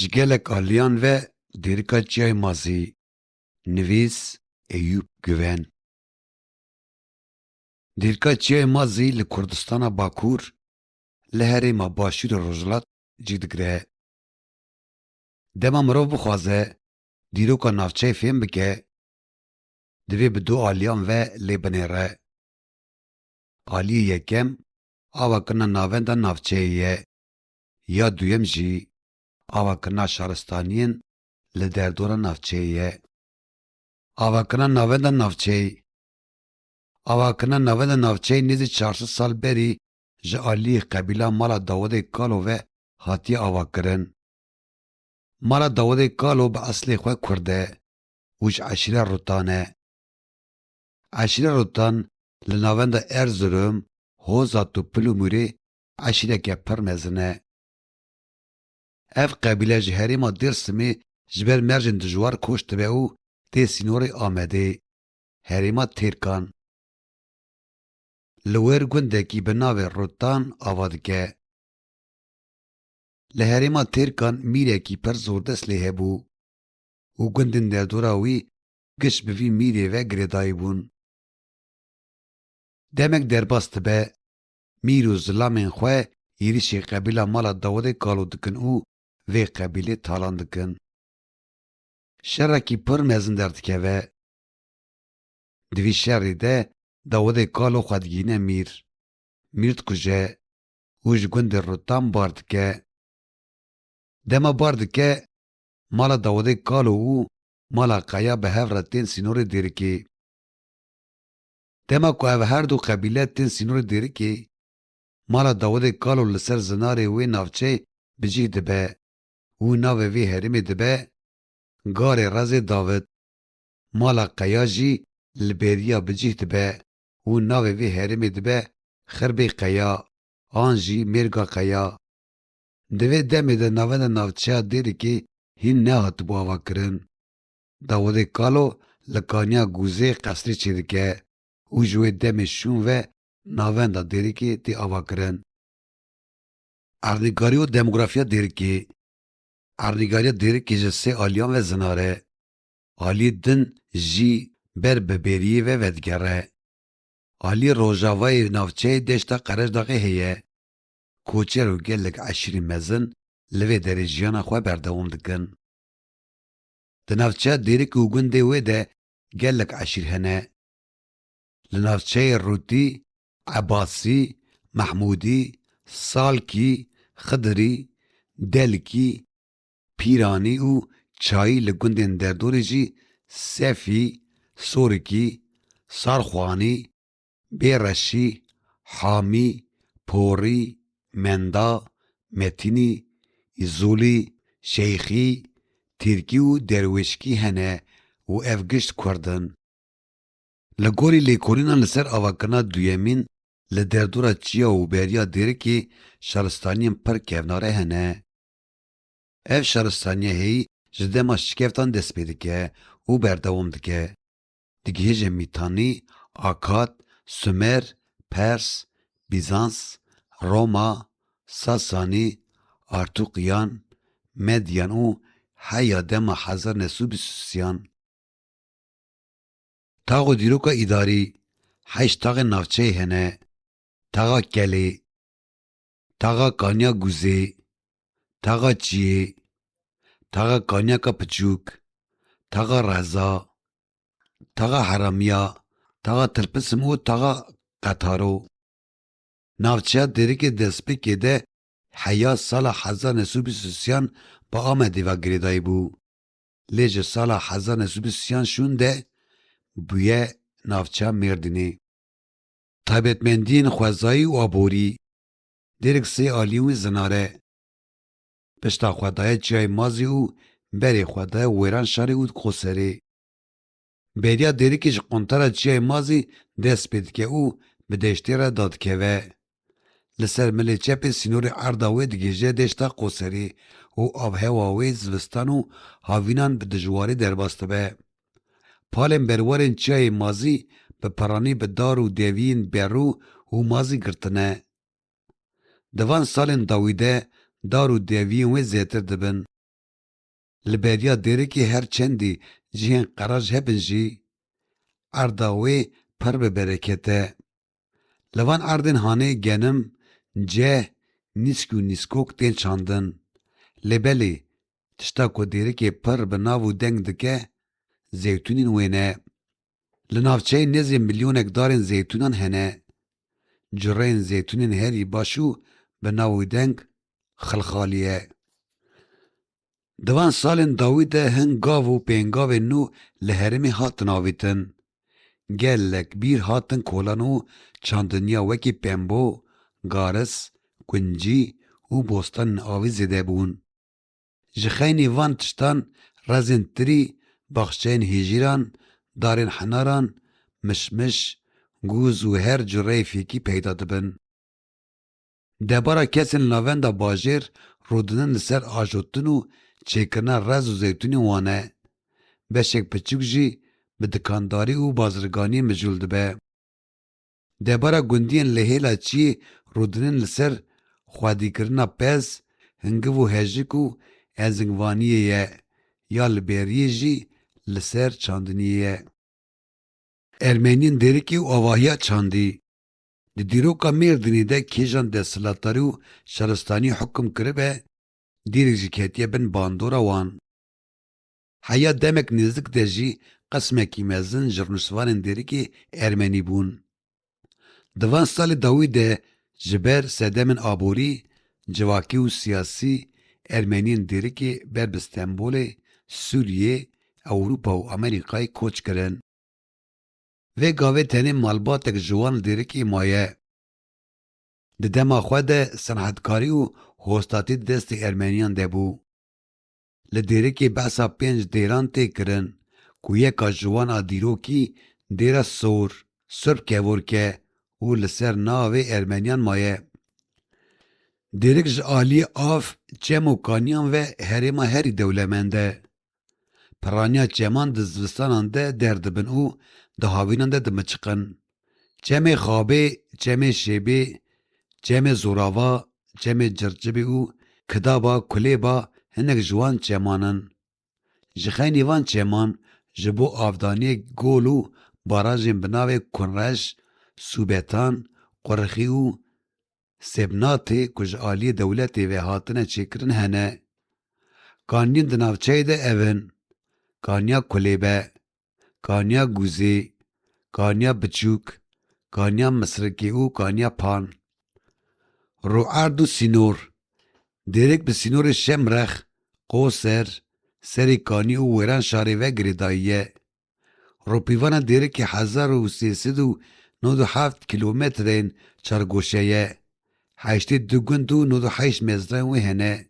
Jgelek aliyan ve derika çiyay mazî nivîs Eyüp Güven. Derika çiyay mazî li Kurdistana Bakur li herêma Başûra Rojhilat cî digire. Dema mirov bixwaze dîroka navçeyê fêm bike, divê bi du aliyan ve lê binêre. Aliyê yekem avakirina navenda navçeyê ye, ya duyem jî avakirina şaristaniyên li derdora navçeyê ye. Avakirina navenda navçeyê nêzî 400 sal berî ji aliyê qebîla mala Dawudê Kalo ve hatiye avakirin. Mala Dawudê Kalo bi eslê xwe Kurd e û ji eşîra Rutan e. Eşîra Rutan li navenda Erzurum, Hozat û Pulûmûrê eşîreke pir mezin e. Ev qebîle ji herêma Dêrsimê ji ber mercên dijwar koç dibe û tê sînorê Amedê, herêma Têrkan. Li wêr gundekî bi navê Rutan ava dike. Li herêma Têrkan mîrekî pir zordest lê hebû û gundên derdora wî giş bi vî mîrê ve girêdayî bûn. Demek derbas dibe, mîr û zilamên xwe êrişê qebîla mala Dawudê Kalo dikin û vê qebîlê talan dikin. Şerekî pir mezin derdikeve. Di vî şerê de Dawudê Kalo xwe digîne mîr. Mîr dikuje û ji gundê Rutan bar dike. Dema bar dike, mala Dawudê Kalo û mala Qeya bi hev re tên sînorê Dêrikê. Dema ku ev her du qebîle tên sînorê Dêrikê, mala Dawudê Kalo li ser zinarê wê navçe bicih dibe û navê vê herêmê dibe Garê Rezê Dawid. Mala Qeya jî li bêriya bicih dibe û navê vê herêmê dibe Xirbê Qeya, an jî Mêrga Qeya. Di vê demê de navenda navçeya Dêrikê hîn nehatibû avakirin. Dawudê Kalo li Kaniya Gûzê qesrê çêdike û ji wê demê şûn ve navenda Dêrikê tê avakirin. Erdîgarî û demografiya Dêrikê. Erdîgariya Dêrikê ji sê aliyan ve zinar e. Aliyê din jî ber bi bêriyê ve vedigere. Aliyê rojavayê navçeyê deşta Qereşdaxê heye. Koçer û gelek eşîrî mezin li vê derê jiyana xwe berdewam dikin. Di navçeya Dêrikê û gundê wê de gelek eşîr hene. Li navçeyê Rûtî, Ebasî, Mehmûdî, Salkî, Xidirî, Delkî, Pîranî û Çayî li gundên derdorê jî Sefî, Sorikî, Sarxwanî, Bêreşî, Hamî, Porî, Menda, Metînî, İzolî, Şeyxî, Tîrkî û Derwêşkî hene û ev gişt Kurd in. Li gorî lêkolînan li ser avakirina duyemîn li derdora çiya û beriya Dêrikê şaristaniyên pir kevnare hene. Ev şaristaniye heyî ji dema şikeftan dest pê dike û berdewam dike. Digihêjên Mîtanî, Akad, Sümer, Pers, Bizans, Roma, Sasanî, Artuqiyan, Medyan û heya dema 1923yan. Taxa dîroka îdarî, 8 taxên navçeyê hene. Taxa Kelê, taxa Kaniya Gûzê, taxa Çiyê, taxa Kaniyaka Piçûk, taxa Reza, taxa Heremiya, taxa Tirpisim û taxa Qetaro. Navçeya Dêrikê destpêkê de heya sala 1923yan bi Amedê ve girêdayî bû. Lê ji sala 1923yan şûn de bûye navçeya Mêrdînê. Taybetmendiyên xwezayî û aborî. Dêrik sê aliyên wê zinar e. Pişta xwedaya çiyayê mazî û berê xwedaya wêran şarê û Qoserê. Beriya Dêrikê ji qontara çiyayê mazî dest pê dike û bi deştê re dadikeve. Li ser milê çepê sînorê erda wê digihêje deşta Qoserê û avhewa wê zivistan û havînan bi dijwarî derbas dibe. Palên berwarên çiyayê mazî bi piranî bi dar û deviyên berû û mazî girtine. Di van salên dawî de dar û deviyên wê zêtir dibin. li beriya derekê her çendî cihên qeraj hebin jî, erda wê pir bi bereket e. Li van erdên hanê genim, ceh, nîsk û nîskok tên çandin. Lê belê, tişta ku derekê pir bi nav û deng dike, zeytûnên wê ne. Li navçeyê nêzî milyonek darên zeytûnan hene. Cureyên zeytûnên herî baş û bi nav û deng xilxalî ye. Di van salên dawî de hin gav û pêngavên nû li herêmê hatin avêtin. Gelek bîr hatin kolan û çandiniya wekî pembo, garis, kuncî û bostanên avî zêde bûn. Ji xeynî van tiştan rezên tirî, baxçeyên hêjîran, darên hinaran, mişmiş, gûz û her cureyê fêkî peyda dibin. Debara kesên navenda bajêr rûdinin li ser ajotin û çêkirina rez û zeytûnên wan e. Beşek piçûk jî bi dikandarî û bazirganiyê mijûl dibe. Debara gundiyên lehêla çiyê rûdinin li ser xwedîkirina pez, hingiv û hejik û ezingvaniyê ye, ya li beriyê jî li ser çandiniyê ye. Ermeniyên derekî û avahiya çandî. Di dîroka Mêrdînê de kêjan desthilatdarî û şaristanî hukm kiribe, dîrek jî ketiye bin bandora wan. Heya demek nêzik de jî qismekî mezin ji rûniştvanên derekê Ermenî bûn. Di van salê dawî de ji ber sedemên aborî, civakî û siyasî Ermeniyên derekê ber bi Stenbolê, Sûriyê, Ewropa û Amerîkayê koç kirin. Vê gavê tenê malbatek ji wan li derekê maye. Di dema xwe de senetkarî û hostatî di destê Ermeniyan de bû. Li derekê behsa 5 dêran tê kirin ku yeka ji wan a dîrokî dêra Sor, Sırp kevorke û li ser navê Ermeniyan maye. Dêrek ji aliyê av, çem û kaniyan ve herêma herî dewlemend e. Piraniya çeman di zivistanan de derdibin û di havînan de dimiçiqin. Çemê xabê, çemê şêbê, çemê zorava, çemê circibê û kidaba kulêba hinek ji wan çemanin. Ji xeynî van çeman ji bo avdaniyê gol û barajên bi navê Kunreş, Sûbetan, Qurixî û Sebnatê ku ji aliyê dewletê ve hatine çêkirin hene. Kaniyên di navçeyê de ev in: Kaniya Kulêbe, Kaniya Gûzê, Kaniya Biçûk, Kaniya Misrikê û Kaniya Pan. Rûerd û Sînor. Dêrek bi sînorê Şemrex, Qoser, serê kanî û wêran şarê ve girêdayî ye. Rûpîvana dêrekê 1397 kilometrên çargoşe ye. Heştê du gund û 98 mezrayên wê hene.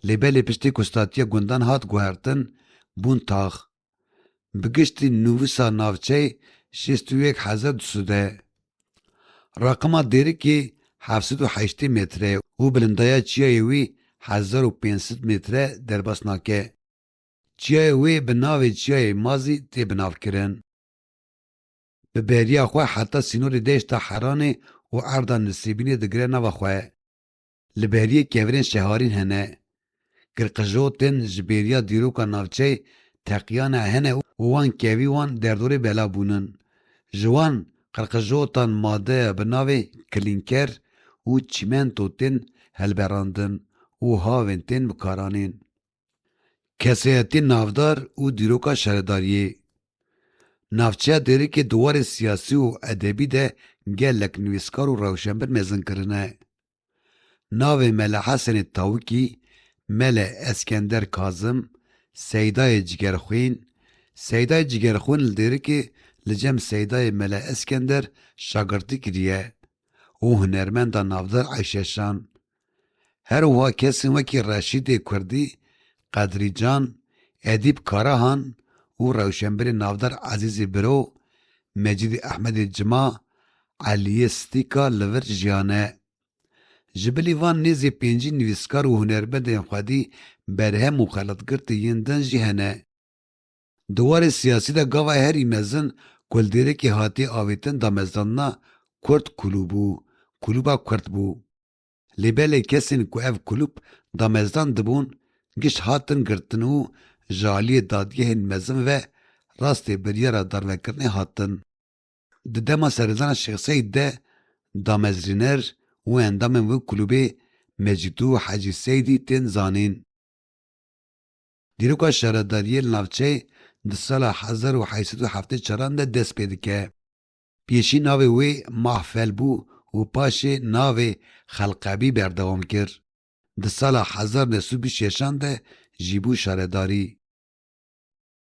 Lê belê piştî ku statiya gundan hat guhertin, bûn tax. Bi giştî nûvîsa navçeyê 61,000 e. Raqima dêrekê 780 metre û bilindaya çiyayê wî 1500 metre derbas nake. Çiyayê wê bi navê Çiyayê Mazî tê binavkirin. Bi beriya xwe heta sînorê deşta Heranê û erda Nisêbînê digire nava xwe. Li beriyê kevirên şeharîn hene. Girqijotên ji bêriya dîroka navçeyê teqiyane hene û wan kevî wan derdorê bela bûnin. Ji wan qirqijotan madeya bi navê klînker û çîmento tên helberandin û havên tên bikaranîn. Kesayetî navdar û dîroka şaredariyê. Navçeya derekê di warê siyasî û edebî de gelek nivîskar û rewşenbir mezin kirine. Navê Mele Hesenê Tawikî, Mele Eskender Kazım, Seydayê Cigerxwîn. Seydayê Cigerxwîn li derekê li cem Seydayê Mele Eskender şagirtî kiriye û hunermenda navdar Ayşeşan. Her wiha kesên wekî Reşîdê Kurdî, Qedrîcan, Edîb Karahan û rewşenbirê navdar Ezîzê Biro, Mecidî Ehmedê Cima, Eliyê Stîka li vir jiyane. Ji bilî van nêzê pêncî nivîskar û hunermendên xwedî berhem û xelatgirtê yên din jî hene. Di warê siyasî de gava herî mezin ku li dêrekê hatiye avêtin damezdana Kurd Kulûbû, Kulûba Kurd bû. Lê belê kesên ku ev kulûb damezdan dibûn, Giş hatin girtin û ji aliyê dadgehên mezin ve rastê biryara darvekirinê hatin. Di dema seredana Şêx Seîd de damezrîner û endamên wê kulûbê Mecîd û Hecî Seîdî tên zanîn. Dîroka Şaredariyê li navçeyê di sala 1874 de dest pê dike. Pêşî navê wê Mahfelbû û paşê navê Xelqebî berdewam kir. Di sala 1926 de jî bû şaredarî.